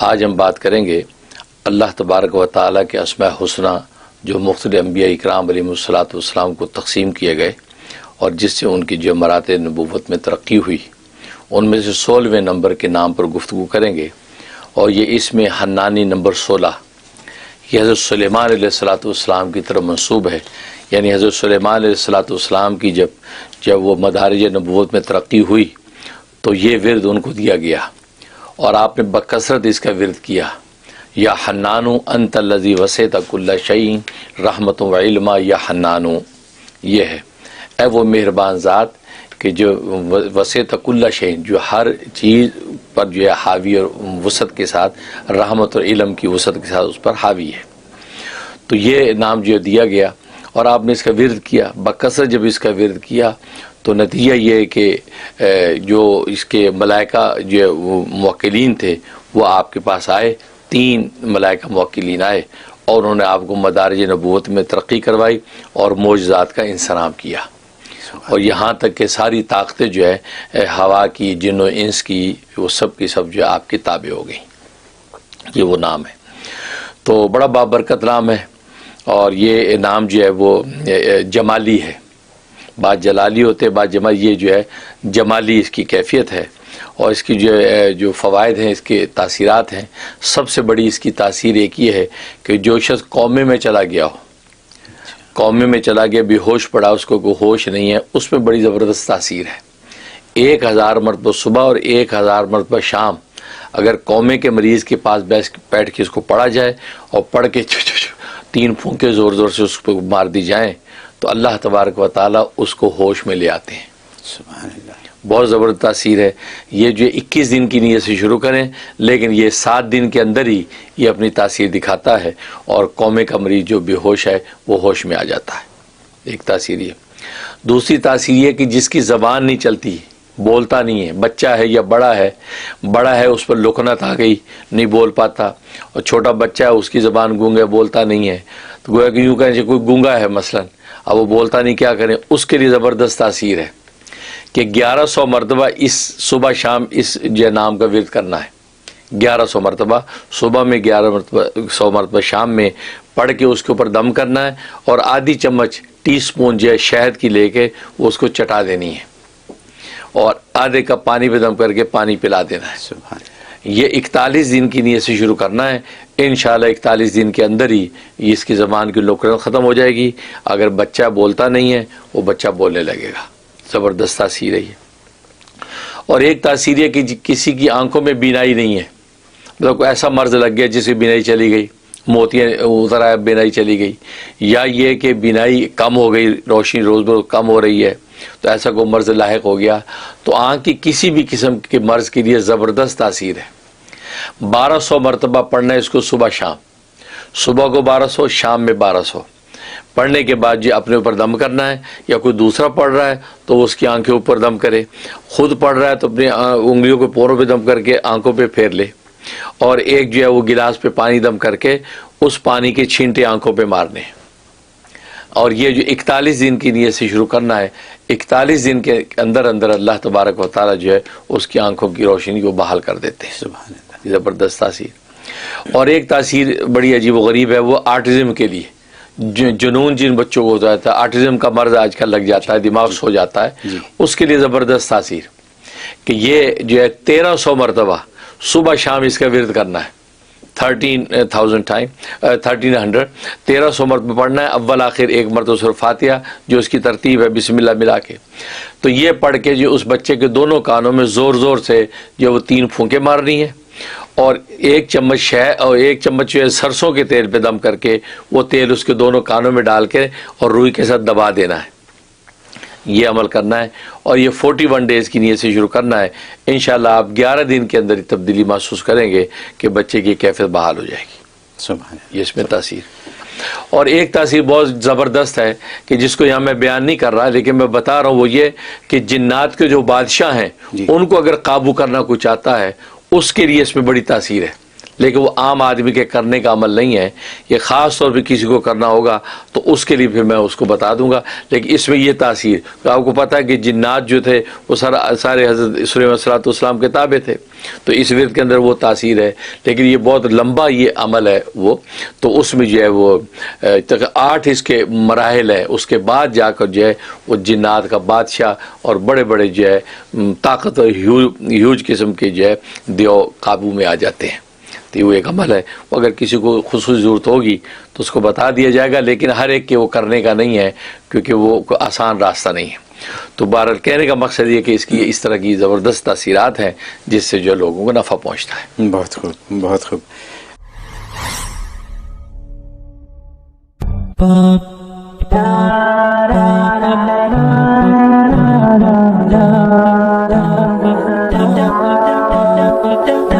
آج ہم بات کریں گے اللہ تبارک و تعالیٰ کے اسماء حسنہ جو مختلف انبیاء اکرام علیہم الصلوۃ والسلام کو تقسیم کیے گئے اور جس سے ان کی جو مراتب نبوت میں ترقی ہوئی، ان میں سے 16ویں نمبر کے نام پر گفتگو کریں گے، اور یہ اسم حنانی نمبر 16 یہ حضرت سلیمان علیہ الصلوۃ والسلام کی طرف منسوب ہے۔ یعنی حضرت سلیمان علیہ الصلوۃ والسلام کی جب وہ مدارج نبوت میں ترقی ہوئی تو یہ ورد ان کو دیا گیا اور آپ نے بکثرت اس کا ورد کیا، یا حنانو انت الذی وسعت کل شیء رحمت و علما، یا حنانو یہ ہے، اے وہ مہربان ذات کہ جو وسعت کل شیء، جو ہر چیز پر جو ہے حاوی اور وسعت کے ساتھ، رحمت اور علم کی وسعت کے ساتھ اس پر حاوی ہے۔ تو یہ نام جو دیا گیا اور آپ نے اس کا ورد کیا بکثرت۔ جب اس کا ورد کیا تو نتیجہ یہ ہے کہ جو اس کے ملائکہ جو موکلین تھے وہ آپ کے پاس آئے، 3 ملائکہ موکلین آئے اور انہوں نے آپ کو مدارج نبوت میں ترقی کروائی اور معجزات کا انصرام کیا، اور یہاں تک کہ ساری طاقتیں جو ہے ہوا کی، جن و انس کی، وہ سب کی سب جو ہے آپ کے تابع ہو گئیں۔ یہ وہ نام ہے، تو بڑا بابرکت نام ہے، اور یہ نام جو ہے وہ جمالی ہے، بعض جلالی ہوتے بعض جمالی، یہ جو ہے جمالی اس کی کیفیت ہے، اور اس کی جو فوائد ہیں، اس کے تاثیرات ہیں۔ سب سے بڑی اس کی تاثیر ایک یہ ہے کہ جو شخص قومے میں چلا گیا ہو، قومے میں چلا گیا، بے ہوش پڑا، اس کو کوئی ہوش نہیں ہے، اس میں بڑی زبردست تاثیر ہے۔ 1000 مرتبہ صبح اور 1000 مرتبہ شام اگر قومے کے مریض کے پاس بیٹھ کے اس کو پڑھا جائے اور پڑھ کے 3 پھونکے زور زور سے اس کو مار دی جائیں تو اللہ تبارک و تعالیٰ اس کو ہوش میں لے آتے ہیں۔ سبحان اللہ، بہت زبردست تاثیر ہے۔ یہ جو 21 دن کی نیت سے شروع کریں، لیکن یہ 7 دن کے اندر ہی یہ اپنی تاثیر دکھاتا ہے، اور قومے کا مریض جو بے ہوش ہے وہ ہوش میں آ جاتا ہے۔ ایک تاثیر یہ۔ دوسری تاثیر یہ کہ جس کی زبان نہیں چلتی، بولتا نہیں ہے، بچہ ہے یا بڑا ہے اس پر لکنت آ گئی، نہیں بول پاتا، اور چھوٹا بچہ ہے اس کی زبان گونگا، بولتا نہیں ہے، تو گویا کہ یوں کہیں کوئی گونگا ہے مثلا، اب وہ بولتا نہیں، کیا کریں؟ اس کے لیے زبردست تاثیر ہے کہ 1100 مرتبہ اس صبح شام اس نام کا ورد کرنا ہے۔ 1100 مرتبہ صبح میں، 100 مرتبہ شام میں پڑھ کے اس کے اوپر دم کرنا ہے، اور آدھی چمچ ٹی سپون جو ہے شہد کی لے کے وہ اس کو چٹا دینی ہے، اور آدھے کپ پانی پہ دم کر کے پانی پلا دینا ہے۔ سبحان اللہ۔ یہ 41 دن کی نیت سے شروع کرنا ہے۔ انشاءاللہ 41 دن کے اندر ہی اس کی زبان کی لکنت ختم ہو جائے گی۔ اگر بچہ بولتا نہیں ہے وہ بچہ بولنے لگے گا۔ زبردست تاثیر ہے یہ۔ اور ایک تاثیر ہے کہ کسی کی آنکھوں میں بینائی نہیں ہے، مطلب کوئی ایسا مرض لگ گیا جس سے بینائی چلی گئی، موتیاں اتر آیا، بینائی چلی گئی، یا یہ کہ بینائی کم ہو گئی، روشنی روز بروز کم ہو رہی ہے، تو ایسا کوئی مرض لاحق ہو گیا، تو آنکھ کی کسی بھی قسم کے مرض کے لیے زبردست تاثیر ہے۔ 1200 مرتبہ پڑھنا ہے اس کو صبح شام، صبح کو 1200، شام میں 1200 پڑھنے کے بعد جو اپنے اوپر دم کرنا ہے، یا کوئی دوسرا پڑھ رہا ہے تو اس کی آنکھیں اوپر دم کرے، خود پڑھ رہا ہے تو اپنی انگلیوں کے پوروں پہ دم کر کے آنکھوں پہ پھیر لے، اور ایک جو ہے وہ گلاس پہ پانی دم کر کے اس پانی کے چھینٹے آنکھوں پہ مارنے، اور یہ جو 41 دن کی نیت سے شروع کرنا ہے۔ 41 دن کے اندر اللہ تبارک و تعالیٰ جو ہے اس کی آنکھوں کی روشنی کو بحال کر دیتے ہیں۔ سبحان اللہ۔ زبردست تاثیر۔ اور ایک تاثیر بڑی عجیب و غریب ہے، وہ آٹزم کے لیے، جنون جن بچوں کو ہوتا ہے، آٹزم کا مرض آج کل لگ جاتا ہے، دماغ سو جاتا ہے، اس کے لیے زبردست تاثیر کہ یہ جو ہے 1300 مرتبہ صبح شام اس کا ورد کرنا ہے، 1300 مرتبہ پڑھنا ہے، اول آخر ایک مرتبہ سورہ فاتحہ جو اس کی ترتیب ہے، بسم اللہ ملا کے، تو یہ پڑھ کے جو اس بچے کے دونوں کانوں میں زور زور سے جو وہ 3 پھونکے مارنی ہے، اور 1 چمچ شہد اور 1 چمچ جو ہے سرسوں کے تیل پہ دم کر کے وہ تیل اس کے دونوں کانوں میں ڈال کے اور روئی کے ساتھ دبا دینا ہے۔ یہ عمل کرنا ہے، اور یہ 41 ڈیز کی نیت سے شروع کرنا ہے۔ انشاءاللہ آپ 11 دن کے اندر تبدیلی محسوس کریں گے کہ بچے کی کیفیت بحال ہو جائے گی۔ سبحان اللہ۔ یہ اس میں تاثیر۔ اور ایک تاثیر بہت زبردست ہے کہ جس کو یہاں میں بیان نہیں کر رہا لیکن میں بتا رہا ہوں، وہ یہ کہ جنات کے جو بادشاہ ہیں ان کو اگر قابو کرنا کوئی چاہتا ہے اس کے لیے اس میں بڑی تاثیر ہے۔ لیکن وہ عام آدمی کے کرنے کا عمل نہیں ہے. یہ خاص طور پہ کسی کو کرنا ہوگا تو اس کے لیے پھر میں اس کو بتا دوں گا. لیکن اس میں یہ تاثیر، آپ کو پتہ ہے کہ جنات جو تھے وہ سارے حضرت سلیمان علیہ السلام کے تابع تھے، تو اس ورد کے اندر وہ تاثیر ہے. لیکن یہ بہت لمبا یہ عمل ہے وہ، تو اس میں جو ہے وہ 8 اس کے مراحل ہیں. اس کے بعد جا کر جو ہے وہ جنات کا بادشاہ اور بڑے بڑے جو ہے طاقتور ہیوج قسم کے جو ہے دیو قابو میں آ جاتے ہیں. تو وہ ایک عمل ہے، وہ اگر کسی کو خصوصی ضرورت ہوگی تو اس کو بتا دیا جائے گا، لیکن ہر ایک کے وہ کرنے کا نہیں ہے، کیونکہ وہ کوئی آسان راستہ نہیں ہے. تو بہرحال کہنے کا مقصد یہ کہ اس کی اس طرح کی زبردست تاثیرات ہیں جس سے جو لوگوں کو نفع پہنچتا ہے. بہت خوب، بہت خوب. da da da da da